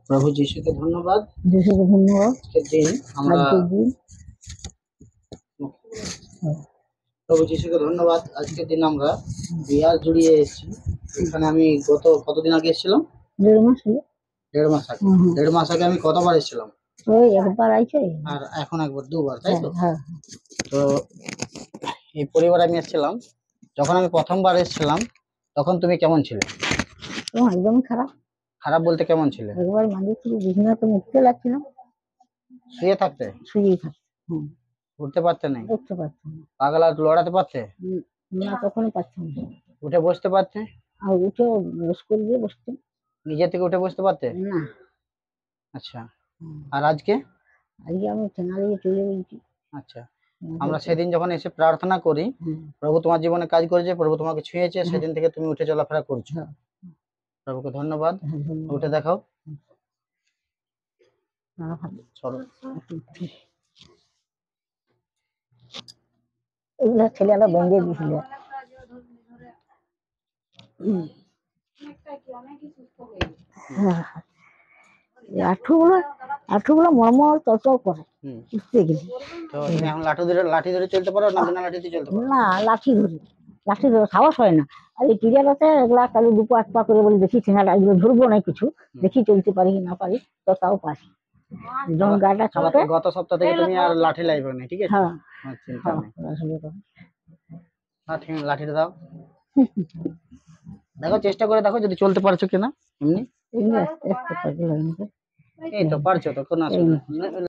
প্রভু যিশুকে ধন্যবাদ। যিশুকে ধন্যবাদ। আজকের দিন আমরা প্রভু যিশুকে ধন্যবাদ। আজকের দিন আমরা বিহার জুড়িয়ে এসেছি। এখানে আমি কতদিন আগে এসেছিলাম? 1.5 মাস হলো। 1.5 মাস আগে। 1.5 মাস আগে আমি কতবার এসেছিলাম? ওই একবার আইছে। আর এখন একবার, দুবার, তাই তো? হ্যাঁ। তো এই পরিবারে আমি এসেছিলাম। যখন আমি প্রথমবার এসেছিলাম তখন তুমি কেমন ছিলে? একদম খারাপ। খারাপ বলতে কেমন ছিলে? একবার মাঝে থেকে বিছানা তো উঠতে লাগছিল। শুয়ে থাকতে? শুয়েই থাকতে। উঠতে পারতে না? উঠতে পারতাম না। পা গলা লড়াতে পারতে না, কখনো পারতাম না। উঠে বসতে পারতে? আর উঠে স্কুল গিয়ে বসতাম। নিজে থেকে উঠে বসতে পারতে না। আচ্ছা। আর আজকে আমি ঠেঙালিয়ে চলে গেছি। আচ্ছা, আমরা সেদিন যখন এসে প্রার্থনা করি, প্রভু তোমার জীবনে কাজ করেছে, প্রভু তোমাকে ছুঁয়েছে, সেদিন থেকে তুমি উঠে চলাফেরা করছো। প্রভুকে ধন্যবাদ। উঠে দেখাও। এগুলো ছেলেরা ভেঙে দিয়েছিল। আঁঠুগুলো মরমর চলচল করে উঠতে গেলে। তো তুমি এখন লাঠি ধরে চলতে পারো না বিনা লাঠিতে চলতে পারো? না, লাঠি ধরে সাহস হয় না। আর এই টিজারাতে এগুলা কালু দুপা এক পা করে বলি দেখি ঠেঙাটা এগুলো ধরবো না, কিছু দেখি চলতে পারি কি না পারি। তো তাও পারি। যখন গাটা চাপে। গত সপ্তাহ থেকে তুমি আর লাঠি লাইবে না, ঠিক আছে? লাঠিটা দাও। দেখো, চেষ্টা করে দেখো যদি চলতে পারছো কিনা। এমনি এই তো পারছো, তখন আসো।